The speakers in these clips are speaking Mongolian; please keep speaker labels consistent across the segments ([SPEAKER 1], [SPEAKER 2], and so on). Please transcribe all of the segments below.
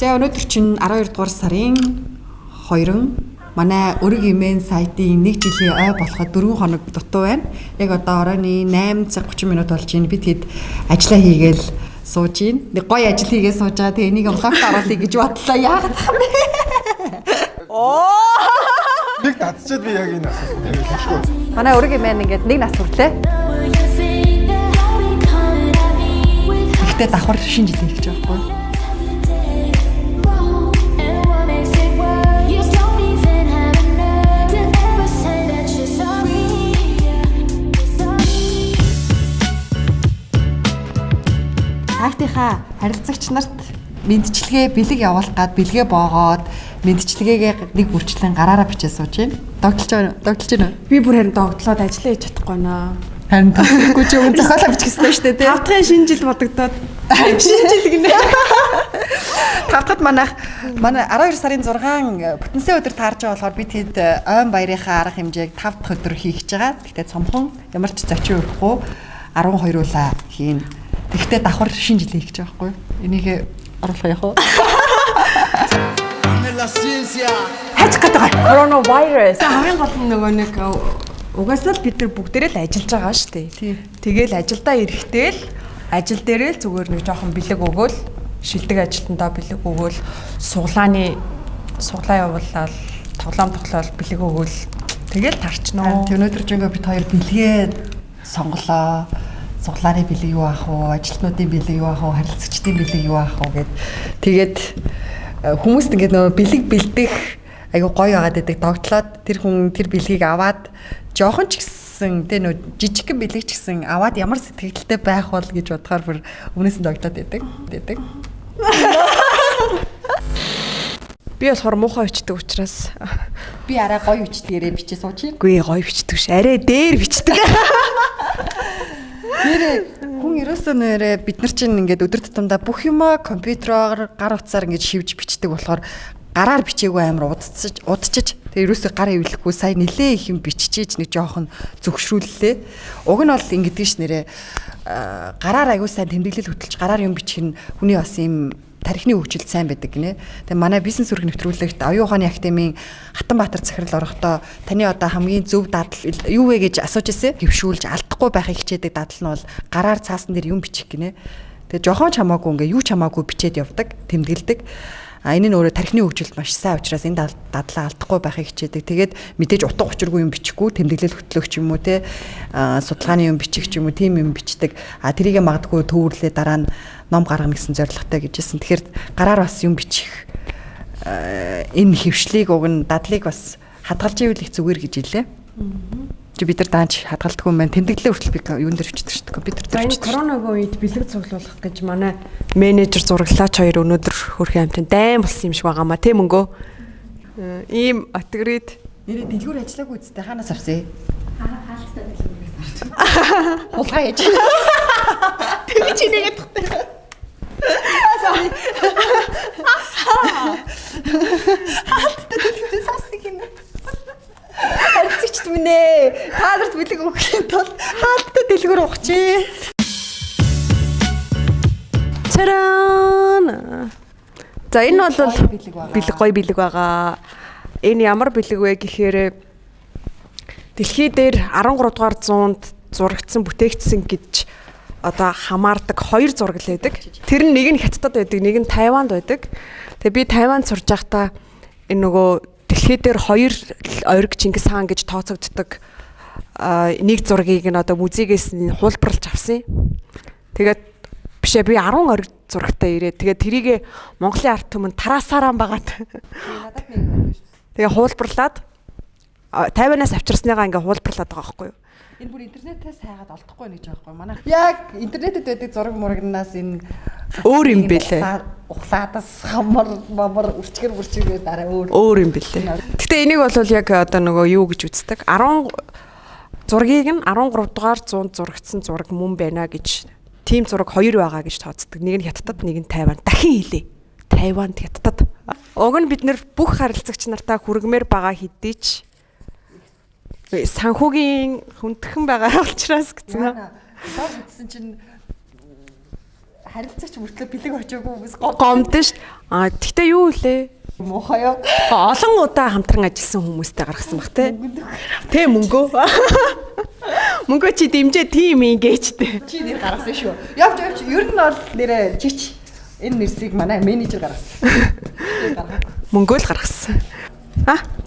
[SPEAKER 1] За өнөөдөр чинь 12 дугаар сарын 2 манай өрг имэн сайтын 1 жилийн ой болоход 4 хоног дутуу байна. Яг одоо оройн 8 цаг 30 минут болж байна. Би тэгэд ажиллаа хийгээл сууж байна. Нэг гоё ажил хийгээ сууж байгаа. Тэгээ энийг влогт оруулъя гэж бодлоо. Яагаад юм бэ?
[SPEAKER 2] Нэг татчихад би яг энэ асуулт.
[SPEAKER 1] Манай өрг имэн ингээд нэг нас хүрлээ. Гэхдээ давхар шинэ жил хэлж байгаа байхгүй юу? Сайтынхаа харилцагч нарт мэдчилгээ бэлэг явуулах гад бэлгээ боогоод мэдчилгээгээ нэг бүрчлэн гараараа бичээ сууж байна. Догтлж байна. Би бүр харин догтлоод ажиллаа хийж чадахгүй наа. Харин догтлохгүй чи өн зохиолоо бичих хэрэгтэй шүү дээ. 5 дахь шинэ жил бодогдоод шинэ жил гинэ. 5 дахь манай 12 сарын 6 бүтэнсээ өдөр таарж байгаа болохоор би тэгэд ойн баярынхаа арга хэмжээг 5 дахь өдөр хийх гэж байгаа. Гэхдээ цомхон ямар ч зочин өрөхгүй 12 уулаа хийн. Тэгэхдээ давхар шинэ жил хийх гэж байгаа байхгүй юу? Энийг оруулах яах вэ?
[SPEAKER 3] Хаж гэдэг коронавирус. Хамгийн гол нь нөгөө нэг угаасаа л бид нар бүгдээрээ л ажиллаж байгаа шүү дээ. Тэгээл ажилдаа ирэхтэл ажил дээрээ л зүгээр нэг жоохон бэлэг өгөөл, шилдэг ажилтнаа бэлэг өгөөл, суглаа явуулаад тоглоол бэлэг өгөөл. Тэгээл тарчнаа.
[SPEAKER 1] Өнөөдөр жингээ бид хоёр бэлгээ сонголоо. Суглааны бэлэг юу аах вэ? Ажилтнуудын бэлэг юу аах вэ? Харилцагчдын бэлэг юу аах вэ гэд. Тэгээд хүмүүст ингээд нөгөө бэлэг бэлдэх айгу гоё байгаад байдаг. Догтлоод тэр хүн тэр бэлгийг аваад жоохон ч гэсэн тэ нөгөө жижигхэн бэлэг ч гэсэн аваад ямар сэтгэлдтэй байх бол гэж бодохоор бүр өмнөөс нь догтлоод байдаг.
[SPEAKER 3] Би болохоор муухай бичдэг учраас
[SPEAKER 1] би арай гоё бичдгээрээ бичээ суучих.
[SPEAKER 3] Үгүй гоё бичдэг ш. Арай дээр бичдэг.
[SPEAKER 1] Хүн ерөөсөө нэрээ бид нар чинь ингээд өдөр тутамдаа бүх юмаа компьютероор гар утсаар ингээд шивж бичдэг болохоор гараар бичээгүй амар удчиж тэгээ ерөөсөө гар ивлэхгүй сая нилээ их юм биччихэж нэг жоохон зөвшрүүллээ. Уг нь бол ингэдэг ш нэрээ гараар аягүй сайн тэмдэглэл хөтөлж гараар юм бичих нь хүний бас юм тарихны хөгжилд сайн байдаг гинэ. Тэгээ манай бизнес үүрэг нэвтрүүлэгт Оюун ухааны академийн Хатанбаатар захирал орохдоо таны одоо хамгийн зөв дадал юу вэ гэж асууж ирсэн. Хөвшүүлж алдахгүй байхыг хичээдэг дадал нь бол гараар цаасан дээр юм бичих гинэ. Тэгээ жохон ч хамаагүй ингээ юу ч хамаагүй бичээд явдаг, тэмдэглэдэг. Энэ нь өөрөө тарихны хөгжилд маш сайн учраас энэ дадлаа алдахгүй байхыг хичээдэг. Тэгээд мэдээж утга учиргүй юм бичихгүй, тэмдэглэл хөтлөх ч юм уу те судалгааны юм бичих ч юм уу тийм юм бичдэг. Тэрийгэ магадгүй төвөрлөө дараа нь ном гаргана гэсэн зорилготой гэжсэн. Тэгэхээр гараар бас юм бичих энэ хөвшлийг уг нь дадлыг бас хадгалж ивэл их зүгээр гэж хэлээ. Чи бид нар даанч хадгалдаггүй юм байна. Тэмдэглэлээ хүртэл би юун дээр бичдэг шүү дээ. Компьютер дээр бичдэг.
[SPEAKER 3] Коронавигийн үед бэлэг цуглуулах гэж манай менежер зураглаач хоёр өнөөдөр хөрхийн амтан дайм болсон юм шиг байгаамаа тийм мөнгөө. Ийм категорид
[SPEAKER 1] нэрээ дэлгүүр ажиллаагүй үстэй хаанаас авсан? Хаалттай дэлгүүрээс авсан. Хулгай яаж. Тэгээ чи нэгэд тахтай. Хаалттай дэлгүүрээс авсан юм. Харилцагчд минь ээ. Та нарт бэлэг өгөхийн тулд хаалттай дэлгүүр ухчих.
[SPEAKER 3] Царан. За энэ бол бэлэг гоё бэлэг байгаа. Энэ ямар бэлэг вэ гэхээр дэлхий дээр 13 дугаар зуунд зурагдсан бүтээгдсэн гэж одоо хамаардаг 2 зураг л байдаг. Тэр нь нэг нь Хятадд байдаг, нэг нь Тайванд байдаг. Тэгээ би Тайванд сурж байхдаа энэ нөгөө дэлхий дээр 2 ориг Чингис хаан гэж тооцогддог нэг зургийг нь одоо музейгээс нь хуулбарлаж авсан. Тэгээд бишээ би 10 ориг зурагтай ирээд тэгээд тэрийг Монголын ард түмэнд тараасаараа байгаад тэгээ хуулбарлаад Тайванаас авчирсныгаа ингээ хуулбарлаад байгаа байхгүй юу?
[SPEAKER 1] Энэ бүр интернетээс хайгаад олдохгүй нэг жоо байхгүй юу? Манай яг интернетэд байдаг зураг мурагнаас энэ
[SPEAKER 3] өөр юм бэлээ.
[SPEAKER 1] Ухлаадас хамар үрчгэр дараа
[SPEAKER 3] өөр юм бэлээ. Гэтэ энийг бол яг одоо нөгөө юу гэж үздэг? 10 зургийг нь 13 дугаар зуунд зурагдсан зураг мөн байна гэж тийм зураг 2 байгаа гэж тооцдог. Нэг нь Хятадд, нэг нь Тайванд. Дахин хэлээ. Тайванд, Хятадд. Уг нь бид нэр бүх харилцагч нартаа хүргэмээр байгаа хэдий ч санхүүгийн хүндхэн байгаа учраас гэсэн.
[SPEAKER 1] Доор үзсэн чинь харилцагч мөртлөө бэлэг очоогүй хүмүүс
[SPEAKER 3] гомдсон ш. Тэгтээ юу вэ?
[SPEAKER 1] муухай юу?
[SPEAKER 3] Олон удаа хамтран ажилласан хүмүүстэй гаргасан баг те. Тэ мөнгөө. Мөнгөө чи дэмжээ тийм ингэж те.
[SPEAKER 1] Чи нэр гаргасан шүү. Явж ер нь бол нэрэ чич энэ нэрсийг манай менежер гаргасан.
[SPEAKER 3] Мөнгөө л гаргасан.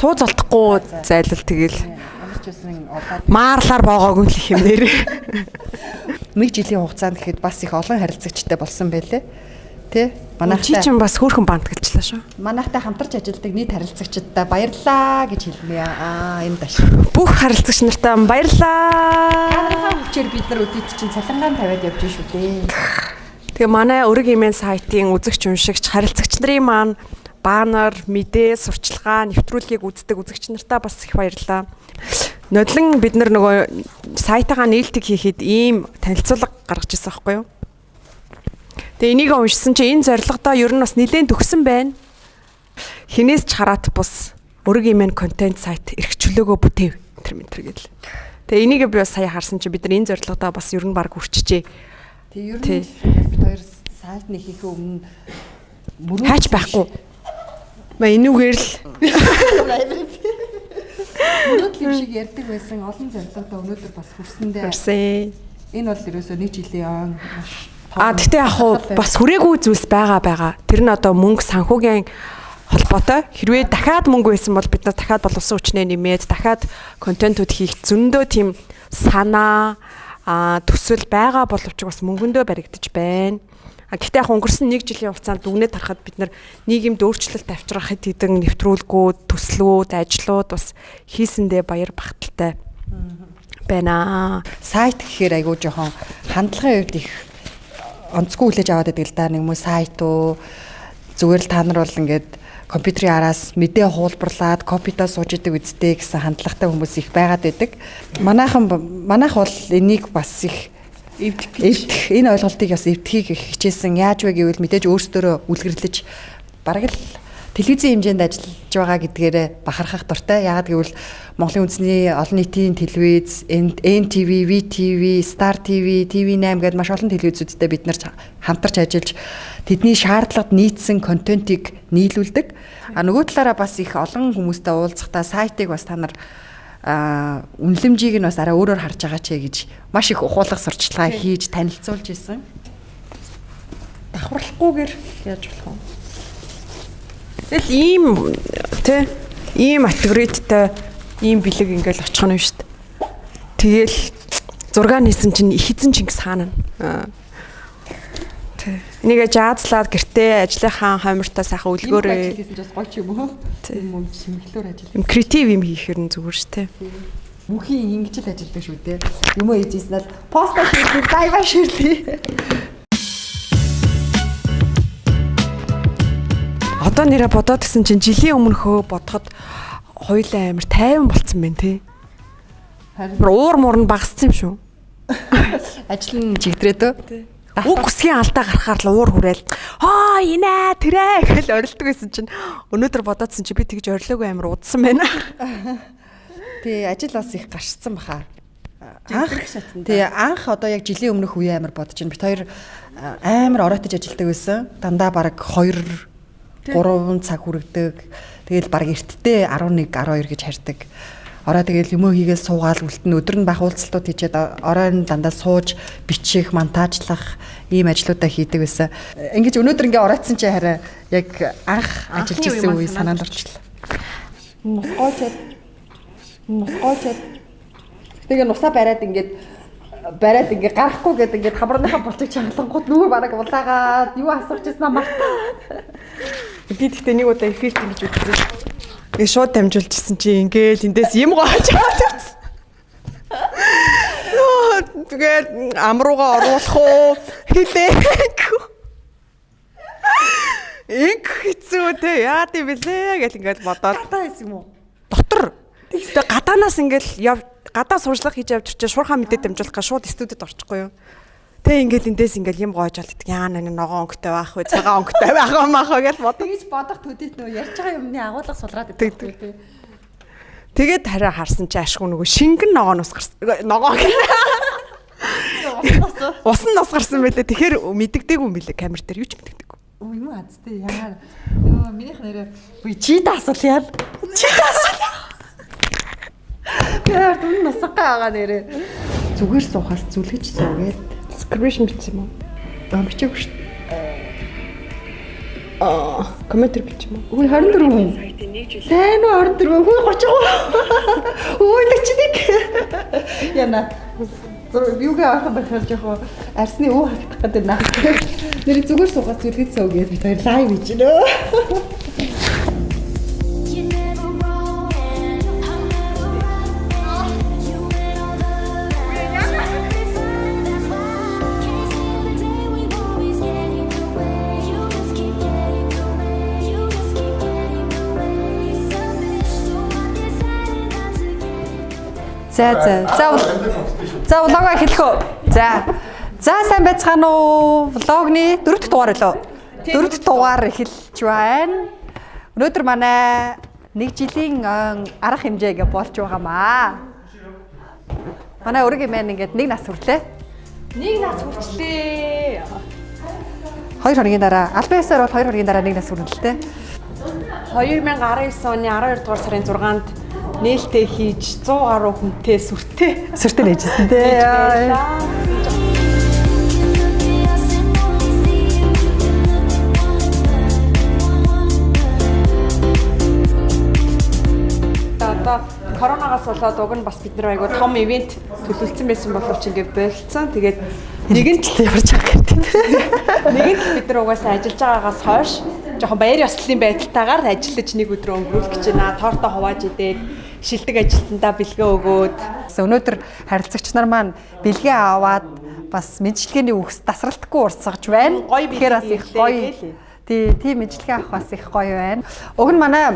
[SPEAKER 3] Туу золдохгүй зайлал тэгэл. Маарлаар боогоогүй л их юм нэр.
[SPEAKER 1] Нэг жилийн хугацаанд гэхэд бас их олон харилцагчтай болсон байлээ. Тэ?
[SPEAKER 3] Чи ч бас хөөрхөн бантгалчлаа шүү.
[SPEAKER 1] Манайхтай хамтарч ажилладаг нийт харилцагчдаа баярлаа гэж хэлмээ. Энэ даш.
[SPEAKER 3] Бүх харилцагч нартаа баярлаа.
[SPEAKER 1] Яагаад хүчээр бид нар өдөрт чинь цалингаан тавиад явж шүү дээ.
[SPEAKER 3] Тэгээ манай өрг имэн сайтын үзэгч уншигч харилцагч нарын маань банер, мэдээ, сурчлагаа, нэвтрүүлгийг үздэг үзэгч нартаа бас их баярлаа. Нодлон бид нар нөгөө сайтаагаа нээлтийг хийхэд ийм танилцуулга гаргаж ирсэн байхгүй юу? Тэгээ энийг уншсан чи энэ зорилгодоо ер нь бас нэлээд төгсөн байна. Хинээс ч хараат бус өрг имэн контент сайт эрхчлөөгөө бүтээв энэ гэл. Тэгээ энийг би бас сая харсан чи бид нар энэ зорилгодоо бас ер нь баг хүрчихжээ.
[SPEAKER 1] Тэгээ ер нь бид хоёр сайт нэг хийхээ өмнө
[SPEAKER 3] хаач байхгүй. Энүүгээр л
[SPEAKER 1] мөрөдл юм шиг ярьдаг байсан олон зорилгодоо өнөөдөр бас хүрсэндээ. Энэ бол ерөөсөө нэг жилийн
[SPEAKER 3] Тэгтээ яг бас хүрээгүй зүйлс байгаа. Тэр нь одоо мөнгө санхүүгийн холбоотой. Хэрвээ дахиад мөнгө байсан бол бид нар дахиад боловсон хүчнээ нэмээд дахиад контентууд хийх зөндөө тийм санаа төсөл байгаа боловч бас мөнгөндөө баригдаж байна. Гэхдээ яг өнгөрсөн 1 жилийн хугацаанд дүгнээд харахад бид нар нийгэмд өөрчлөлт авчрах хэд хэдэн нэвтрүүлгүүд, төслүүд, ажлууд бас хийсэндээ баяр багталтай байна.
[SPEAKER 1] Сайт гэхээр айгүй жоохон хандлагын үед их онцгүй хүлээж аваад байдаг л да. Нэг муу сайт уу зүгээр л та нар бол ингээд компьютерийн араас мэдээ хуулбарлаад копидоо сууж идэг үсттэй гэсэн хандлагатай хүмүүс их байгаад байдаг. Манайх бол энийг бас их эвдэх энэ ойлголтыг бас эвдэхийг хичээсэн. Яаж вэ гэвэл мэдээж өөрсдөө үлгэрлэж бараг л телевизийн хэмжээнд ажиллаж байгаа гэдгээрээ бахархах дуртай. Яагаад гэвэл Монголын үндэсний олон нийтийн телевиз, NTV, VTV, Star TV, TV8 гэдэг маш олон телевизүүдтэй бид нар хамтарч ажиллаж тэдний шаардлагад нийцсэн контентыг нийлүүлдэг. Нөгөө талаараа бас их олон хүмүүстэй уулзахдаа сайтыг бас та нар үнэлэмжийг нь бас арай өөрөөр харж байгаа ч гэж маш их ухуулах сурчлагаа хийж танилцуулж исэн. Давхарлахгүйгээр яаж болох вэ?
[SPEAKER 3] Тэгэл ийм категориттэй ийм бэлэг ингээл очих нь шүү дээ. Тэгэл 6 нисэн чинь их эзэн Чингис хаан. Энийг жаазлаад гэртээ ажлынхаа хомиртой сайхан үлгөөрэй.
[SPEAKER 1] Хийсэн ч бас гоё ч юм уу? Тийм юм шимхлээр ажил.
[SPEAKER 3] Им креатив юм хийхээр нь зүгээр шүү дээ.
[SPEAKER 1] Бүхий ингэж л ажилладаг шүү дээ. Юм уу хийжсэн л поста хийх, лайва ширлээ.
[SPEAKER 3] Одоо нэрэ бодоод гисэн чинь жилийн өмнөхөө бодоход хоёулаа амар тайван болцсон байна тий. Харин уур муурн багассан юм шүү.
[SPEAKER 1] Ажил нь чигдрээд өө.
[SPEAKER 3] Уг үсгийн алдаа гарахаар л уур хүрээл инээ тэрэ гэж орилдог байсан чинь өнөөдөр бодоодсэн чи би тэгж орилоогүй амар удсан байна.
[SPEAKER 1] Тий, ажил бас их гарчсан баха. Анх одоо яг жилийн өмнөх үе амар бодож байна. Бид хоёр амар оройтож ажилладаг байсан. Дандаа бараг 2-3 цаг хүрэгдэг. Тэгэл бараг эртдээ 11-12 гэж харьдаг. Ороо тэгэл юм хийгээл суугаал үлдэн өдөр нь бах уулзалтууд хийчихэд оройн дандаа сууж бичих, монтажлах ийм ажлуудаа хийдэг байсан. Ингэж өнөөдөр ингээ оройтсан чи хараа яг анх ажиллаж ирсэн үе санаанд орчлоо. Нусгоочод тэгээ нусаа бариад ингээ гарахгүй гэдэг ингээ хамрааныхаа болчих чангалангууд нөгөө бараг улаагаад юу асууж ирсэн мартаа.
[SPEAKER 3] Би тэгтээ нэг удаа эфирт ингэж үзсэн. Шууд дамжуулчихсан чи ингээл эндээс юм гоож аваад. Тэгээд амрууга оруулах уу хэлээгүй. Инх хэцүү те яад юм бэлээ гэл ингээл бодоод.
[SPEAKER 1] Гадаа байсан юм уу?
[SPEAKER 3] Дотор. Тэгээд гадаанаас ингээл гадаа сурчлага хийж явж чиж шуурхаа мэдээд дамжуулах шууд студид орчихгүй юу. Тэ ингээл эндээс ингээл юм гоож алдаг. Яа нэ ногоон өнгөтэй байх вэ? Цагаан өнгөтэй байх маахаа гэж бодож.
[SPEAKER 1] Тэгж бодох төдийт нөгөө ярьж байгаа юмны агуулга сулраад байдаг тий.
[SPEAKER 3] Тэгээд хараа харсан чи ашгүй нөгөө шингэн ногооноос гарсан. Ногоо. Усан нас гарсан байлээ. Тэгэхээр мэддэггүй юм билээ камер дээр юу ч мэддэггүй.
[SPEAKER 1] Оо юм азтай яа. Йоо минийх нэрээ чи дасал яа. Чи дасал. Яа түн насгаа байгаа нэрээ. Зүгээр суухаас зүлгэж суугээд
[SPEAKER 3] Скрипшн бичсэн юм уу?
[SPEAKER 1] бичээгүй шүү.
[SPEAKER 3] Комментэр бичсэн юм уу?
[SPEAKER 1] Үгүй 24 хүн. Сайн уу 24 хүн 33. Үгүй нэг. Яна. Юугаа авах байхаар жоохон арсны уу хатах гэдэг наа. Нэр зүгээр суугаад зүлгэж суугээд бид хоёр лайв хийж гинөө. За влогоо хэлэх үү. За сайн байцгаана уу? Влогны 4-р дугаар лөө. 4-р дугаар эхэлж байна. Өнөөдөр манай 1 жилийн арга хэмжээг болж байгаамаа. Манай өргөгийн маань ингээд 1 нас хүрлээ.
[SPEAKER 3] 1 нас хүрчлээ.
[SPEAKER 1] 2 хоногийн дараа албан ёсоор бол 2 хоногийн дараа 1 нас хүрнэлтэй.
[SPEAKER 3] 2019 оны 12 дугаар сарын 6-нд нээлттэй хийж 100 гаруй хүнтэй сүртэй
[SPEAKER 1] нээжсэн дээ.
[SPEAKER 3] Одоо коронавигаас болоод уг нь бас бид нар айгуу том ивент төлөвлөсөн байсан боловч ингээд болцсон. Тэгээд
[SPEAKER 1] нэгэн ч л явж байгаа гэдэг.
[SPEAKER 3] Нэгэн л бид нар угаасаа ажиллаж байгаагаас хойш жоохон баяр ёслолын байдалтайгаар ажиллаж нэг өдрөө өнгөрүүлэх гэж байна. Тоортой хувааж идээд шилдэг ажилтнаа бэлгээ өгөөд
[SPEAKER 1] өнөөдөр харилцагч нар маань бэлгээ аваад бас мэдлэгээний үгс тасралтгүй урсгаж байна. Тэгэхээр бас их гоё. Тийм мэдлэгээ авах бас их гоё байна. Уг нь манай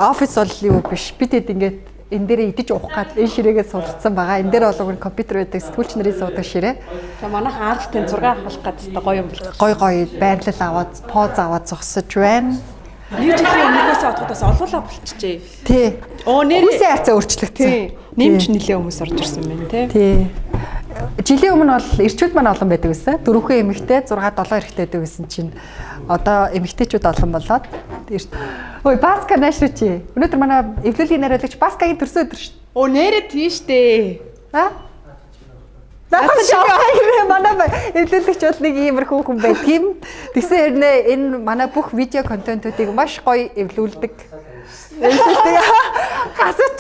[SPEAKER 1] офис бол юу биш. Бид хэд ингээд энэ дээрээ идэж уух гад энэ ширээгээ суулцсан байгаа. Энэ дээр бол уг нь компьютер байдаг, сэтгүүлч нарын суудаг ширээ.
[SPEAKER 3] За манайх арт тэнцвэргээ авах гэдэг гоё юм бол.
[SPEAKER 1] Гоё байрлал аваад, поз аваад зогсож байна.
[SPEAKER 3] Нэг жилийн өмнөөс одоодоос олуулаа болчихжээ.
[SPEAKER 1] Тий. Хүмүүсийн харьцаа өөрчлөгдсөн.
[SPEAKER 3] Нэмж нилээ хүмүүс орж ирсэн байна
[SPEAKER 1] тий. Жилийн өмнө бол эрчүүд маань олон байдаг гэсэн. 4 эмэгтэй, 6 7 эрэгтэй байдаг гэсэн чинь одоо эмэгтэйчүүд олон болоод. Ой, Баска наашруу чи. Өнөөдөр манай эвлэлийн найруулагч Баскагийн төрсөн өдөр шүү.
[SPEAKER 3] Оо нэрээ тийш дээ.
[SPEAKER 1] Манай эвлэлэгч бол нэг иймэрхүү хүн байх юм. Тэгсэн хэрнээ энэ манай бүх видео контентуудыг маш гоё эвлүүлдэг.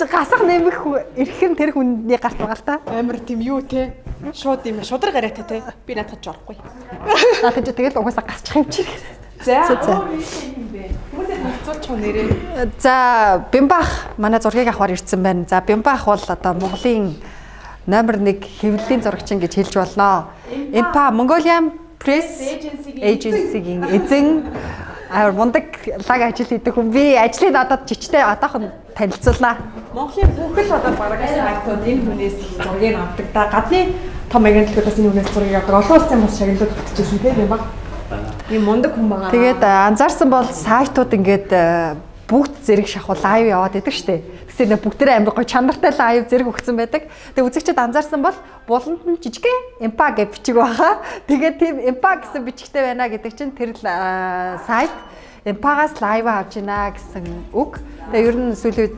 [SPEAKER 1] Гасах нэмэх эрхэм тэр хүний гарт байгаа л та.
[SPEAKER 3] Амар тийм юу те. Шууд юм шудраг гараатай те. Би наадах ч орохгүй.
[SPEAKER 1] Наадах ч тэгэл угаасаа гасчих юм чи.
[SPEAKER 3] За. Хүмүүсээ хэлцүүлчих уу нэрээ.
[SPEAKER 1] За, Бямбах манай зургийг авахар ирсэн байна. За, Бямбах бол одоо Монголын номер 1 хэвлэлийн зурагчин гэж хэлж болно. Impa Mongolian Press Agency-гийн эзэн мундаг лаг ажил хийдэг хүн. Би ажлыг одоо жичтэй одоохон танилцуулнаа.
[SPEAKER 3] Монголын бүхэл одоо бараг сайтууд энэ хүнээс зургийг авдаг. Да гадны том агентлагуудаас энэ хүнээс зургийг авдаг. Олон улсын бас шагналууд татчихсан тийм баг. Ийм мундаг хүн байгаа.
[SPEAKER 1] Тэгээд анзаарсан бол сайтууд ингээд бүгд зэрэг шахуу лайв яваад идэг штэ. Тэгсээр бүгдээрээ амар гоё чанартай лайв зэрэг өгсөн байдаг. Тэгээ үзэгчид анзаарсан бол буланд нь жижигхэн Impa гэж бичиг байгаа. Тэгээд тийм Impa гэсэн бичгтэй байна гэдэг чинь тэр сайт Impa-гаас лайв авч гинэ гэсэн үг. Тэгээ ер нь сүүлийн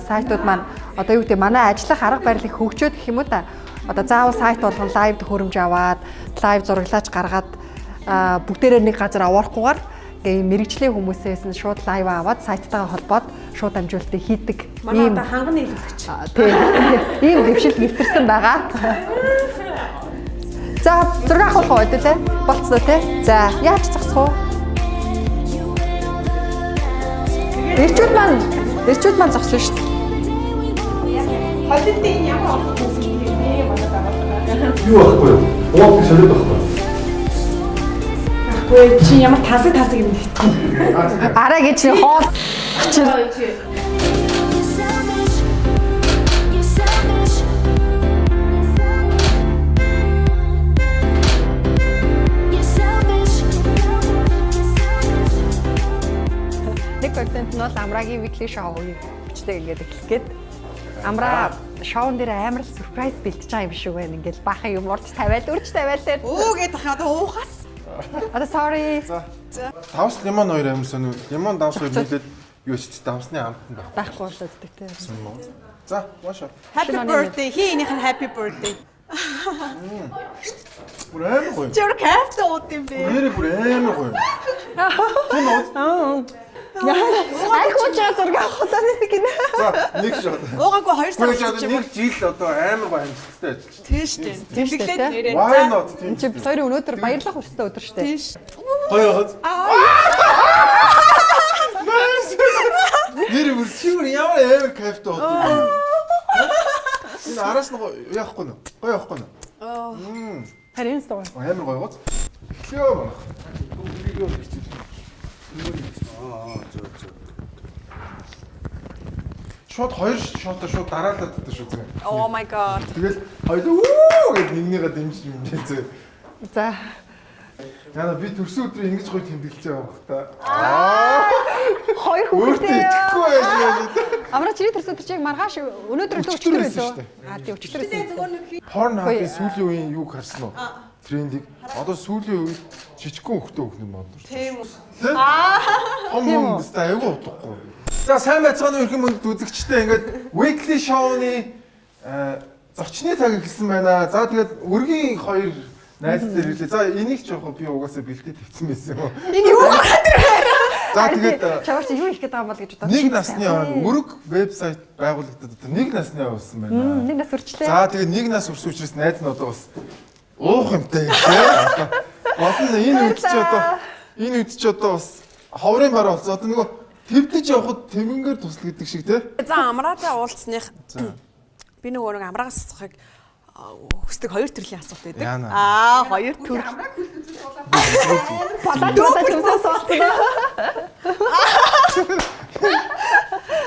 [SPEAKER 1] сайтууд маань одоо юу гэдэг манай ажиллах арга барилыг хөгжөөд гэх юм уу та. Одоо заавал сайт болгон лайв төхөөрөмж аваад, лайв зураглаач гаргаад бүгдээрээ нэг газар аваарахгүйгээр мэрэгжлийн хүмүүсээс нь шууд лайв аваад сайттайгаа холбоод шууд амжуулалтыг хийдэг.
[SPEAKER 3] Манай одоо ханган нийлүүлэгч.
[SPEAKER 1] Тийм. Ийм дэвшил нэвтэрсэн байгаа. За, зураг авах уу дээ? Болцоо те. За, яаж зогсох уу? Эрчүүд маань зогсон шүү дээ.
[SPEAKER 3] Холинд энэ ямар хүмүүс нэ манай байгаа.
[SPEAKER 2] Юу ахгүй юу? Уул солиод байхгүй.
[SPEAKER 3] Ой чи ямар тасаг юм нэгтгэв.
[SPEAKER 1] Араа гэж хоол чинь. Нэг контент нь бол Амрагийн weekly show-ыг бичдэг ингээд эхлэх гээд. Амраа шоун дээр амар сюрприз бэлтэж байгаа юм шиг байна. Ингээл баахан юм урд тавиал, үрж тавиал дээр.
[SPEAKER 3] Өөгээд хаа уухас.
[SPEAKER 1] Одоо sorry.
[SPEAKER 2] За. Давс лимон 2 амир сониуд. Лимон давс 2 нийлээд юу ч давсны амтан байх.
[SPEAKER 1] Байхгүй болоод гэдэг те.
[SPEAKER 2] За, wash.
[SPEAKER 3] Happy birthday. Хийнийх нь happy birthday.
[SPEAKER 2] Бүр амар гоё.
[SPEAKER 3] Чөр кафе ууд юм бэ?
[SPEAKER 2] Нэр бүр амар гоё.
[SPEAKER 1] Ай хочаа зураг авахтаа нэг гинэ.
[SPEAKER 2] За, нэг шот.
[SPEAKER 3] Уугаагүй 2 сар
[SPEAKER 2] Тэгэж одоо нэг жил одоо амар гоё амжилттай ажиллаж.
[SPEAKER 3] Тийм шүү дээ. Тэмдэглээд нэрээ.
[SPEAKER 2] Why not?
[SPEAKER 1] Энд чи хоёрын өнөөдөр баярлах хүртэл өдөр шүү дээ.
[SPEAKER 3] Тийм ш.
[SPEAKER 2] Гоё хаз. Нэр бүр чимэр ямар амар кайфтай болдог. Энэ араас нь яахгүй нэ? Гоё яахгүй нэ?
[SPEAKER 1] Харин суу.
[SPEAKER 2] Амар гоё гоц. Эхлэе манах. Шот 2 шотоо шууд дараалаад байдаг шүү зэ.
[SPEAKER 3] Oh my god.
[SPEAKER 2] Тэгэл хоёул үү гэж нэгнийгээ дэмжиж юм зэ.
[SPEAKER 1] За.
[SPEAKER 2] Яна би төрсөн өдрөө ингэж гоё тэмдэглэж байгаа бах та.
[SPEAKER 1] Хоёр
[SPEAKER 2] Өөртөө
[SPEAKER 1] хүүхдээ.
[SPEAKER 2] итгэхгүй байж.
[SPEAKER 1] Амраа чи төрсөн өдөр чиг маргааш өнөөдөр өчтөр байлоо. Die өчтөр байсан.
[SPEAKER 2] Pornhub-ийн сүүлийн үеийн юг харсан уу? Трендийг. Одоо сүүлийн үед жижигхэн хөлтөө өгнө юм байна.
[SPEAKER 3] Тийм үү.
[SPEAKER 2] Том юмстай айгүй утгагүй. За сайн байцгааны өрхөн мөндөд үзэгчтэй ингээд weekly show-ны зочны цаг эхэлсэн байна. За тэгээд өргийн хоёр найз дээр хэлээ. За энийг ч яг би угаасаа бэлдээ тавьсан байсан юм.
[SPEAKER 3] Энэ юу гараад ирээ?
[SPEAKER 2] За тэгээд
[SPEAKER 1] чавар чи юу их гэдэг юм бол гэж бодож.
[SPEAKER 2] нэг насны өрг вебсайт байгуулагдаад одоо нэг насны болсон байна.
[SPEAKER 1] Нэг нас үрчлээ.
[SPEAKER 2] За тэгээд нэг нас өрсөн учраас найз нь одоо бас уух юмтай тийм. Олон энэ үед ч одоо бас ховрын бар болсон. Одоо нөгөө твдэж явхад тэмэнгээр тусал гэдэг шиг тийм.
[SPEAKER 3] За амраатай уулзсных. Би нөгөө нэг амраагаас асуухыг хүсдэг хоёр төрлийн асуулт байдаг. Хоёр төр.
[SPEAKER 1] Палатуудаа чимсээ суулцсан.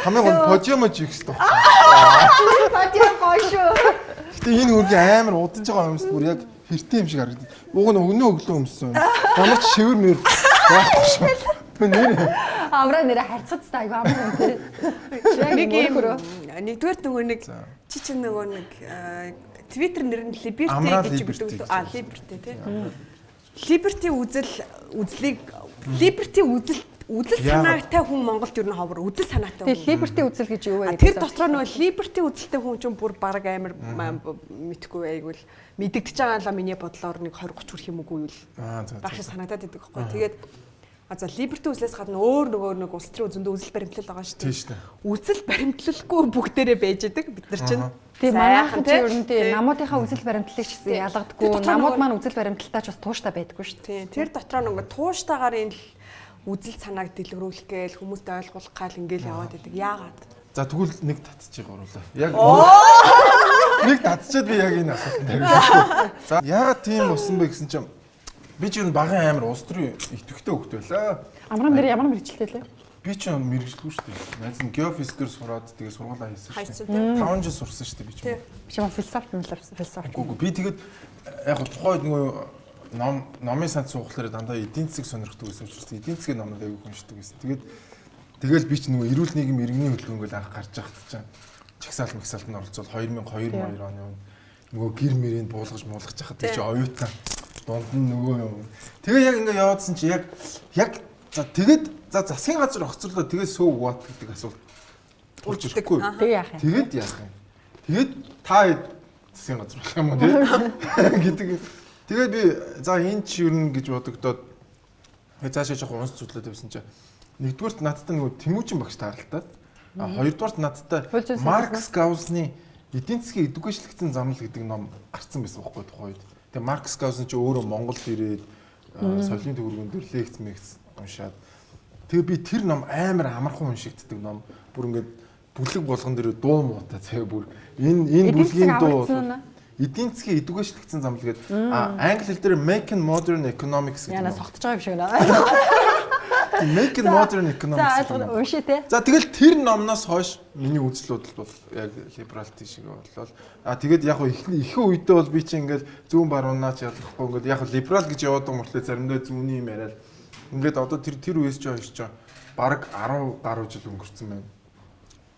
[SPEAKER 2] Хамгийн гол пожима жигс тоо.
[SPEAKER 1] Патиа гоё шүү.
[SPEAKER 2] Гэтэ энэ үргийн амар удаж байгаа юмс бүр яг хэртэй юм шиг харагдав. Уг нь өгнөө өглөө өмссөн. Ямар ч шивэр мэр байхгүй шүү. Нэр
[SPEAKER 1] Амраа нэрэ харьцагцтай айгүй амраа тийм.
[SPEAKER 3] Нэг юм нэгдүгээр нөгөө нэг чи чинь нөгөө нэг Twitter нэр нь Liberty гэж өгдөг. Liberty тийм. Liberty үзлийг Liberty үзэл санаатай хүн Монголд ер нь ховор үзэл санаатай хүн.
[SPEAKER 1] Тэгээ Liberty үзэл гэж юу вэ?
[SPEAKER 3] Тэр дотроо нөгөө Liberty үзэлтэй хүн чинь бүр баг амар мэдхгүй байггүй л мэдэгдэж байгаа л миний бодлоор нэг 20 30 хүрэх юм үгүй юу? Багш санагдаад байдаг байхгүй. Тэгээд за Liberty үзлээс гадна өөр нөгөө нэг улс төрийн зөндөө үзэл баримтлал байгаа шүү дээ.
[SPEAKER 2] Тийм шүү дээ.
[SPEAKER 3] Үзэл баримтлалгүй бүгдээрээ байж байдаг бид нар чинь.
[SPEAKER 1] Тийм манайхан чи ер нь тийм намуудынхаа үзэл баримтлалыг ч гэсэн ялгадаггүй. Намууд маань үзэл баримталтайч бас тууштай байдаггүй шүү дээ.
[SPEAKER 3] Тийм. Тэр дотроо нөгөө тууштайгаар энэ үзэл санааг дэлгэрүүлэх гээл хүмүүст ойлгуулах гал ингээл яваад байдаг. Яагаад?
[SPEAKER 2] За тэгвэл нэг татчих оруулаа. Яг нэг татчихад би яг энэ асуултанд хариулъя. За яагаад тийм болсон бэ гэсэн чинь би ч ер нь багын амар улс төрийн идэвхтэй хөвгт байлаа.
[SPEAKER 1] Амраа нэр ямар мэрэгчлээ лээ?
[SPEAKER 2] Би ч мэрэгчлгүй шүү дээ. Найз нь геофизикээр сураад тэгээ сургуулаа хийсэн шүү
[SPEAKER 3] дээ.
[SPEAKER 2] 5 жил сурсан шүү дээ би ч.
[SPEAKER 1] Би ч философи.
[SPEAKER 2] Үгүй би тэгээд яг тухайд нөгөө номын санд суухлаараа дандаа эдийн засаг сонирхдаг байсан учраас эдийн засгийн номыг аягүй уншдаг байсан. Тэгэл би ч нөгөө эрүүл нийгэм иргэний хөдөлгөөнгөл анх гарч байхад чинь чагсаалт мэгсаалтанд оролцоод 2002 оны нөгөө гэр мэрэнд буулгаж муулгаж хахад чи оюутан дунд нь нөгөө юм. Тэгээ яг ингээ яваадсан чи яг за тэгээд засгийн газар огцорлоо тэгээд сөв what гэдэг асуулт төрж ирэхгүй.
[SPEAKER 1] Тэгээ яах юм?
[SPEAKER 2] Тэгээд яах юм? Тэгээд та засгийн газар болох юм уу гэдэг. Тэгээд би за энэ ч юу нэ гэж бодогдоод цаашаа жоохон унс зүтлээд байсан чи нэгдүгээрт надтай нөгөө Тэмүүжин багш тааралтаад хоёрдугаарт надтай Маркс Гаусны эдийн засгийн эдүгэжлэгдсэн замнал гэдэг ном гарцсан байсан байхгүй тухайн үед. Тэгээ Маркс Гаус ч өөрөө Монгол ирээд соёлын төвөргөн дээр лекц мэгц уншаад тэгээ би тэр ном амар амархан уншигддаг ном. Бүр ингээд бүлэг болгон дээр дуу муутай цаа бүр энэ бүлгийн дуу эдийн засгийн эдүгэжлэгдсэн замнал гэдэг англи хэл дээр Making Modern Economics гэдэг.
[SPEAKER 1] Яна согтож байгаа юм шиг наа.
[SPEAKER 2] Making Modern Economics.
[SPEAKER 1] За уншия те.
[SPEAKER 2] За тэгэл тэр номноос хойш миний үзэл бодол бол яг либералти шиг боллоо. Тэгээд яг ихэнх үедээ бол би чинь ингээл зүүн баруунаач ялахгүй ингээд яг либерал гэж яваад байгаа мөртлөө заримдаа зүүнний юм яриад ингээд одоо тэр үеэс ч хойш ч баг 10 гаруй жил өнгөрцөн байна.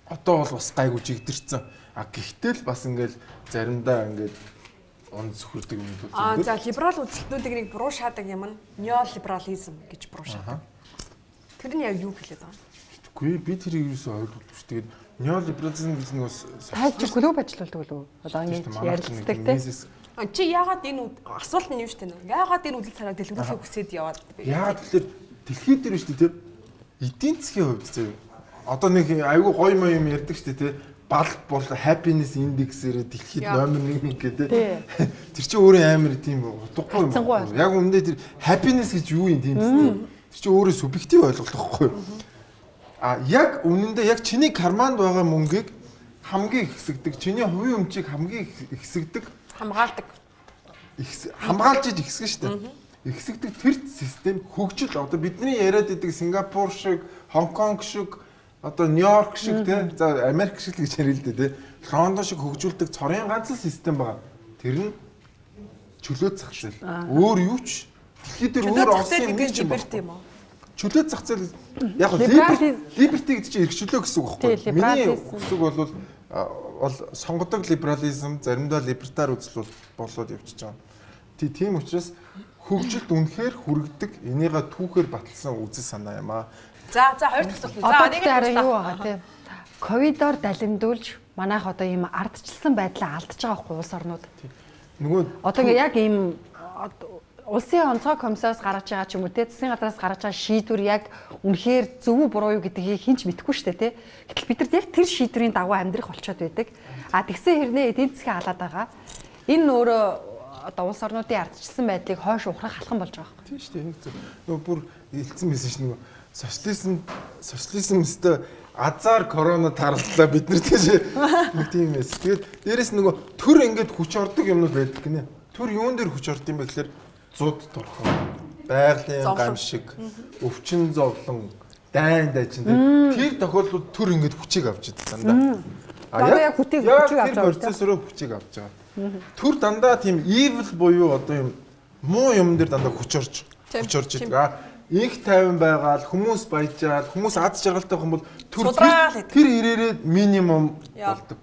[SPEAKER 2] одоо бол бас гайгүй жигдэрсэн. Гэхдээ л бас ингээл заримдаа ингээд он зөвхөрдөг юм бол.
[SPEAKER 3] За либерал үзэлтнүүдийг нэг буруу шаадаг юм нь неолиберализм гэж буруу шаадаг. Тэр нь яг юу хэлээд байгаа юм?
[SPEAKER 2] Үгүй би тэрийг юусэн ойлгохгүй шүү. Тэгээд неолиберализм гэж нэг бас
[SPEAKER 1] тайлж клуб ажилуулдаг болов уу? Одоо ингэж ярилцдаг те.
[SPEAKER 3] Чи яагаад энэ асуулт нь юу штэ нэ? Яагаад энэ үзэл санааг дэлгэрүүлэхийг хүсээд яваад бэ?
[SPEAKER 2] Яагаад тэгэхээр дэлхий дээр шүү дээ эдийн засгийн хувьд зөө. Одоо нэг айгүй гоё юм ярьдаг шүү дээ те. Балх бол happiness index-ээр дэлхийд номер 1 гэдэг. Тэр чинь өөрөө амар тийм утгагүй юм. Яг өмнөдөө тэр happiness гэж юу юм тийм үстэй. Тэр чинь өөрөө субъектив ойлголт байхгүй юу? Яг үнэндээ яг чиний карманд байгаа мөнгийг хамгийн их хэсэгдэг, чиний хувийн өмчийг хамгийн их хэсэгдэг,
[SPEAKER 3] хамгаалдаг.
[SPEAKER 2] Хамгаалж иж ихсгэн шүү дээ. Ихсэгдэг тэр систем хөгжил одоо бидний яриад идэг Сингапур шиг, Хонконг шиг, одоо Нью-Йорк шиг те, за Америк шиг гэж ярил л дээ те. Лондон шиг хөгжүүлдэг цорын ганц л систем байгаа. Тэр нь чөлөө зах зээл. Өөр юу ч дэлхий дээр өөр олсон юм чинь юм уу? Чөлөө зах зээл яг либерти гэдэг чинь эрхчлөө гэсэн үг байхгүй юу? Миний үсэг бол сонгодог либерализм заримдаа либертар үзэл болоод явчихж байгаа. Тийм учраас хөгжилд үнэхээр хүрэгдэг энийгээ түүхээр баталсан үзэл санаа юм аа.
[SPEAKER 3] За хоёр дахь асуулт.
[SPEAKER 1] За нэг нь юу байгаа тийм. Ковидоор далимдуулж манайх одоо ийм ардчилсан байдлаа алдчихж байгаа байхгүй улс орнууд.
[SPEAKER 2] Нөгөө
[SPEAKER 1] одоо яг ийм улсын онцгой комиссараас гаргаж байгаа ч юм уу те засгийн газраас гаргаж байгаа шийдвэр яг үнэхээр зөв үү буруу юу гэдгийг хинч мэдэхгүй шүү дээ те. Гэтэл бид нар яг тэр шийдвэрийн дагуу амьдрах болчиход байдаг. Тэгсэн хэрнээ эдийн засгийн халаад байгаа. Энэ өөрөө одоо улс орнуудын ардчилсан байдлыг хойш ухрах халхан болж байгаа.
[SPEAKER 2] Тийм шүү дээ. Нөгөө бүр илтсэн байсан шүү нөгөө социализм өстө азар корона тарлаа бид нар тийм эс. Тэгээд дээрэс нөгөө төр ингээд хүч ордог юмнууд байдаг гинэ. Төр юун дээр хүч орд юм бэ гэхээр зуд торхон, байгалийн гамшиг, өвчин зовлон, дайн дайчин тэр тохиолдлууд төр ингээд хүчийг авч идэг дандаа.
[SPEAKER 1] Яг хүчийг авч байгаа.
[SPEAKER 2] Процессороо хүчийг авч байгаа. Төр дандаа тийм evil буюу одоо юм муу юм дээр дандаа хүч орж идэг. Их тайван байгаал, хүмүүс баяжаал, хүмүүс аз жаргалтай хүн бол тэр ирээрээ минимум болдог.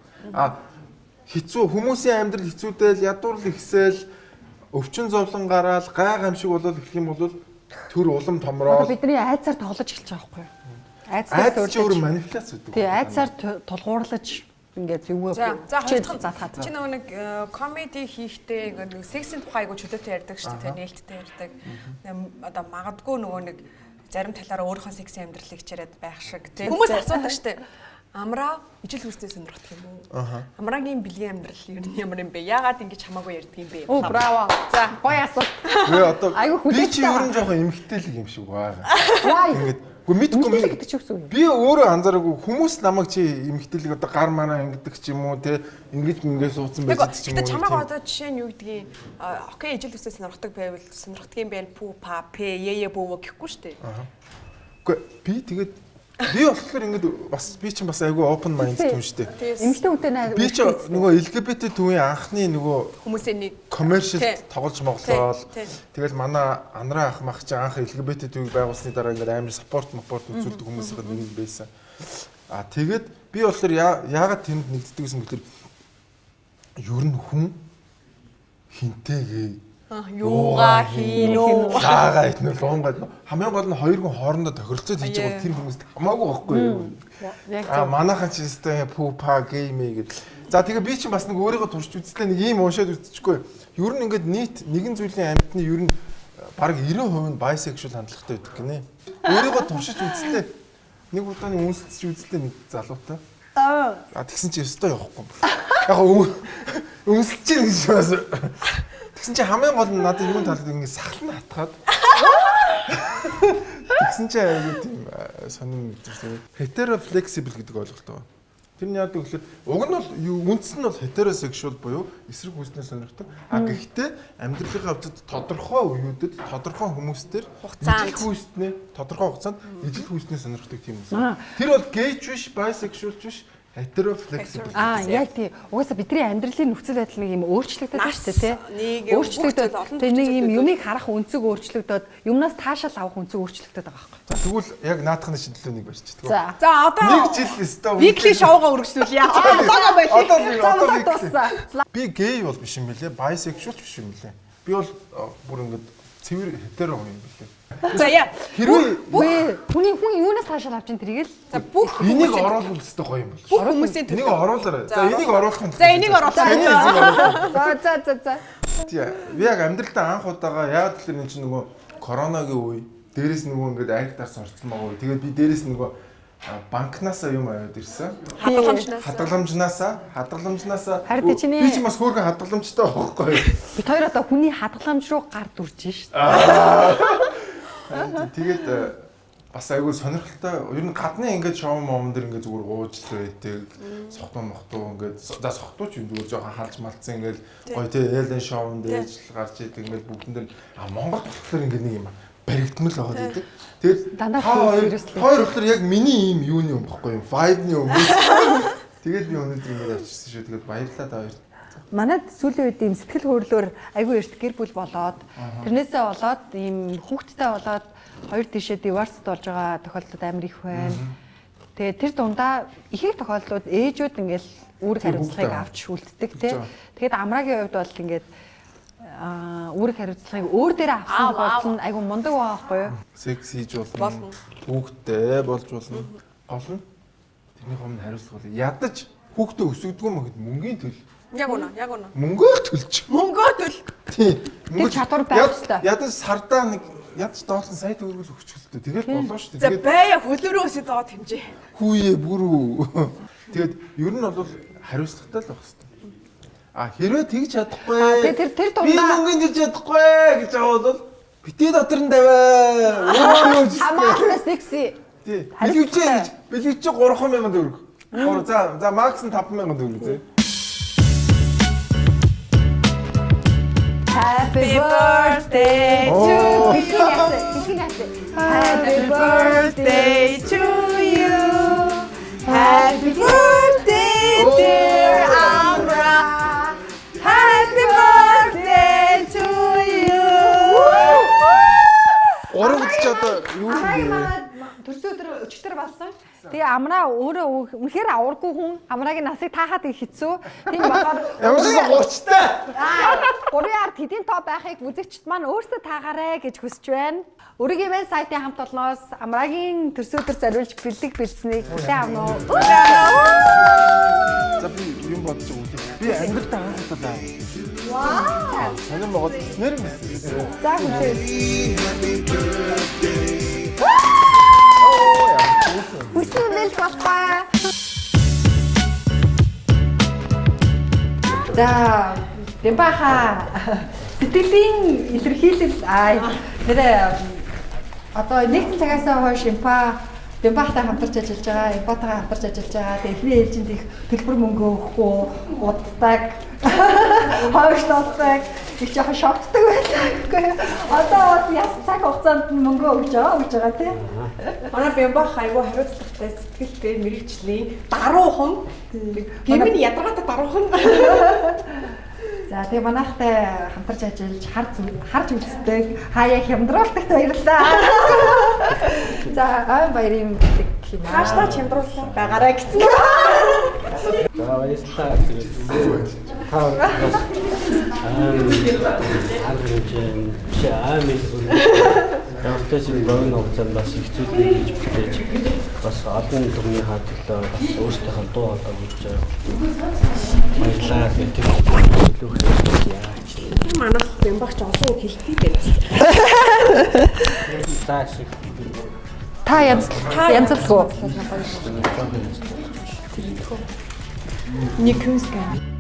[SPEAKER 2] Хэцүү хүмүүсийн амьдрал хэцүүдэл, ядуурл ихсэл, өвчин зовлон гараал, гай гамшиг болол гэх юм бол төр улам томроо.
[SPEAKER 1] Бидний айцаар тоглож эхэлж байгаа байхгүй юу?
[SPEAKER 2] Айцаар ч өөр манипуляц үүдэг.
[SPEAKER 1] Тий, айцаар тулгуурлаж ингээд юу вэ?
[SPEAKER 3] За хоёрдох чи нөгөө нэг комеди хийхдээ ингээд сексийн тухай айгу чөлөөтэй ярьдаг шүү дээ. Нээлттэй ярьдаг. Одоо магадгүй нөгөө нэг зарим талаараа өөрийнхөө сексийн амьдралыг хичээрэд байх шиг тий. Хүмүүс асуудаг шүү дээ. Амраа ижил хүснээ сонирхдаг юм уу? Амрагийн бэлгийн амьдрал ер нь ямар юм бэ? Яагаад ингэж хамаагүй ярьдаг юм бэ?
[SPEAKER 1] Оо браво. За гоё асуулт.
[SPEAKER 2] Айгу хүлээж. Би чи ер нь жоохон эмгтээлэг юм шиг байгаа.
[SPEAKER 1] Яа.
[SPEAKER 2] Гэхдээ мэдгүй би өөрөө анзаараагүй хүмүүс намайг чи эмгтэлэг одоо гар мараа ингэдэг ч юм уу те ингэж мингээ суудсан байж ч юм уу.
[SPEAKER 3] Гэтэ чамайг одоо жишээ нь юу гэдгийг окей ижил хүснээ сонирхдаг байвал сонирхдаг юм байна пүү па пэ яе бөө гэхгүй шүү дээ.
[SPEAKER 2] Үгүй би тэгээд би болохоор ингэдэг бас би чинь бас айгүй open minded юм шүү дээ.
[SPEAKER 1] Эмгтэн үнтэй найз.
[SPEAKER 2] Би ч нөгөө LGBT төвийн анхны нөгөө
[SPEAKER 3] хүмүүсийн нэг
[SPEAKER 2] commercial тоглож моглоод тэгэл манай анраа ах мах чи анх LGBT төвийг байгуулсны дараа ингээд амар support үзүүлдэг хүмүүсийн нэг байсан. Тэгээд би болохоор яагаад тэнд нэгддэг гэсэн гэхээр ер нь хүн хинтэйгээ
[SPEAKER 3] юугаа хийнү
[SPEAKER 2] хаагаа иднэ луунгаад хамгийн гол нь хоёр хүн хоорондоо тохиролцоод хийж байгаа тэр хүмүүст хамаагүй байхгүй юу. Манайхан ч өстэй пүү па геймээ гэдэг. За тэгээ би чинь бас нэг өөрийгөө турш үзлээ нэг ийм уушаад үзчихгүй. Ер нь ингээд нийт нэгэн зүйлийн амьтны ер нь бараг 90% нь bisexual хандлагатай байдаг гинэ. Өөрийгөө туршиж үзлээ. Нэг удааны үнсэлж үзлээ нэг залуутай. Тэгсэн чи өстой явахгүй юм бол. Яг үнсэлж чинь гэж бас. Тэгсэн чи хамгийн гол нь надад юун талд ингэ сахална хатгаад. Тэгсэн чи айгүй тийм сонин мэдэрсэн. Hetero flexible гэдэг ойлголт байна. Тэрний яадаг гэхэлэр уг нь бол үндс нь бол heterosexual буюу эсрэг хүснээ сонирхдаг. Гэхдээ амьдралынхаа хувьд тодорхой үеүүдэд тодорхой хүмүүстээр ижил хүснээ тодорхой хугацаанд ижил хүснээ сонирхдаг тийм хүмүүс. Тэр бол gay ч биш, bisexual ч биш, Heteroflexible.
[SPEAKER 1] Яг тий. Угаасаа бидний амьдралын нөхцөл байдал нэг юм өөрчлөгдөж байна шүү дээ, тий.
[SPEAKER 3] Өөрчлөгдөж
[SPEAKER 1] Тэгээ нэг юм юмыг харах өнцөг өөрчлөгдөд, юмнаас таашаал авах өнцөг өөрчлөгдөд байгаа байхгүй.
[SPEAKER 2] За тэгвэл яг наадахны шинжилгээнийг барьчих.
[SPEAKER 1] За
[SPEAKER 3] одоо
[SPEAKER 2] нэг жил өстөө
[SPEAKER 3] weekly show-га үргэлжлүүлье. Одоо
[SPEAKER 2] одоо би гей бол биш юм билээ, bisexual биш юм билээ. Би бол бүр ингээд цэвэр хетеро юм билээ.
[SPEAKER 3] За яа.
[SPEAKER 2] Хэрвээ
[SPEAKER 1] хүн юунаас таашаал авч ин тэргээл
[SPEAKER 3] за бүх
[SPEAKER 2] энийг оруулах өстэй гоё юм бол.
[SPEAKER 3] бүх хүмүүсийн
[SPEAKER 2] энийг оруулаарай. За энийг оруулахын
[SPEAKER 3] За энийг оруулаа.
[SPEAKER 1] За.
[SPEAKER 2] Тий. Би яг амьдралдаа анх удаага яагаад гэвэл энэ чинь нөгөө коронагийн үе, дээрээс нөгөө ингээд айртаас орцсон байгаа үе. Тэгээд би дээрээс нөгөө банкнасаа юм аваад ирсэн. Хадгаламжнаасаа.
[SPEAKER 1] Харин чиний
[SPEAKER 2] би ч бас хөөрхөн хадгаламжтай байхгүй юу?
[SPEAKER 1] бид хоёр одоо хүний хадгаламж руу гар дүрж шүү дээ.
[SPEAKER 2] Тэгээд бас айгүй сонирхолтой. Ер нь гадны ингээд шоу момон дэр ингээд зүгээр уучлал байдаг. Сохтуу ингээд за сохтуу ч юм зүгээр жоохон халж малцсан ингээд гоё тий ялын шоунд ээж гарч идэг ингээд бүгдэн дээр Монгол болохоор ингээд нэг юм баригдмал байгаад байдаг. Тэгээд
[SPEAKER 1] дандаа
[SPEAKER 2] хоёр болохоор яг миний ийм юуны юм баггүй юм. Vibe-ны юм. Тэгээд би өнөөдөр ингээд авчирсан шүү. Тэгээд баярлалаа та хоёрт.
[SPEAKER 1] Манайд сүүлийн үед ийм сэтгэл хөдлөлөөр айгүй эрт гэр бүл болоод тэрнээсээ болоод ийм хүүхдтэй болоод хоёр тишээ divorce болж байгаа тохиолдлууд амар их байна. Тэгээ тэр дундаа ихэнх тохиолдлууд ээжүүд ингээл үүрэг хариуцлагыг авч үлддэг тий. Тэгээд амраагийн хувьд бол ингээд үүрэг хариуцлагыг өөр дээрээ авсан тохиолдол нь айгүй мундаг байгаа байхгүй юу?
[SPEAKER 2] Секс хийж болно. Хүүхдтэй болж болно. Гол нь тэрний өмнө хариуцлага бол ядаж хүүхдээ өсгдөггүй мэхэд мөнгөний төл.
[SPEAKER 3] Яг үнэ.
[SPEAKER 2] Мөнгөө төлч. Тий.
[SPEAKER 1] Тэр чадвар байх ёстой.
[SPEAKER 2] Ядаж сардаа нэг ядаж доолсон сая төгрөгөл өгчихөлтэй. Тэгээд болоо шүү дээ.
[SPEAKER 3] За бая хөлөөрөө өсөж байгаа хэмжээ.
[SPEAKER 2] Хүүе бүрүү. Тэгээд ер нь бол хариуцлагатай л байх хэрэгтэй. Хэрвээ тэгж чадахгүй.
[SPEAKER 1] Тэр
[SPEAKER 2] би мөнгөний төлж чадахгүй гэж байгаа бол битээ дотор нь тавиа.
[SPEAKER 1] Хамаална секси.
[SPEAKER 2] Тий. Билүүч 3,000 төгрөг. За макс нь 5,000 төгрөг зэ.
[SPEAKER 3] Happy birthday to Happy birthday to you. Happy birthday dear Amra. Happy birthday to you.
[SPEAKER 2] Орогдож одоо юу юм бэ?
[SPEAKER 1] Төрсөн өдөр өчтөр болсон. Тэгээ амраа өөрөө үнэхээр аваргүй хүн амраагийн насыг таахад их хэцүү. Тийм болохоор
[SPEAKER 2] ямар ч 30-тай.
[SPEAKER 1] 3-аар тэдийн тоо байхыг үзэгчд маань өөрсдөө таагаарэ гэж хүсэж байна. Өөрийн веб сайтын хамт олноос амраагийн төрсөн өдөр зориулж бэлэг бэлдсэнийг хүлээн авна уу?
[SPEAKER 2] За би юм бодож байгаа. Би амьдралдаа анх удаа байна. Вау. Санаа могод нэр мэсээ.
[SPEAKER 1] За хүлээ. Хүснэл болохгүй. За, Дэмбаха сэтгэлийн илэрхийлэл нэрээ одоо нэгэн цагаас хойш Дэмбахтай хамтарч ажиллаж байгаа, Эмпатайгаа хамтарч ажиллаж байгаа. Тэгээ эхний ээлжинд их төлбөр мөнгө өгөхгүй, уддаг, хойшлолдог, их жоохон шоктдаг байлаа. Одоо яс цаг хугацаанд мөнгө өгж байгаа тийм.
[SPEAKER 3] Манай Дэмбах айгүй хариуцлагатай сэтгэлтэй мэрэгчлийн даруухан. Гэмийн ядаргаатай даруухан.
[SPEAKER 1] За тэгээ манайхтай хамтарч ажиллаж харж үздэг хаяа хямдруулдагт баярлалаа. За баярын бэлэг юм аа.
[SPEAKER 3] Хааштай хямдруулсан байгаарай гэсэн.
[SPEAKER 4] За баярлалаа. Явтаж богино хугацаанд бас их зүйлийг хийж бүтээж бас олон төрний хаадлаа бас өөрсдийнхөө дуу хоолой хийж баярлалаа гэдэг хэлүүлэх яаж
[SPEAKER 3] тийм манайх Дэмбахч олон үг хэлтий байна.
[SPEAKER 4] За шиг
[SPEAKER 1] Та янзлах уу?
[SPEAKER 3] Нэг хүнс гэнэ.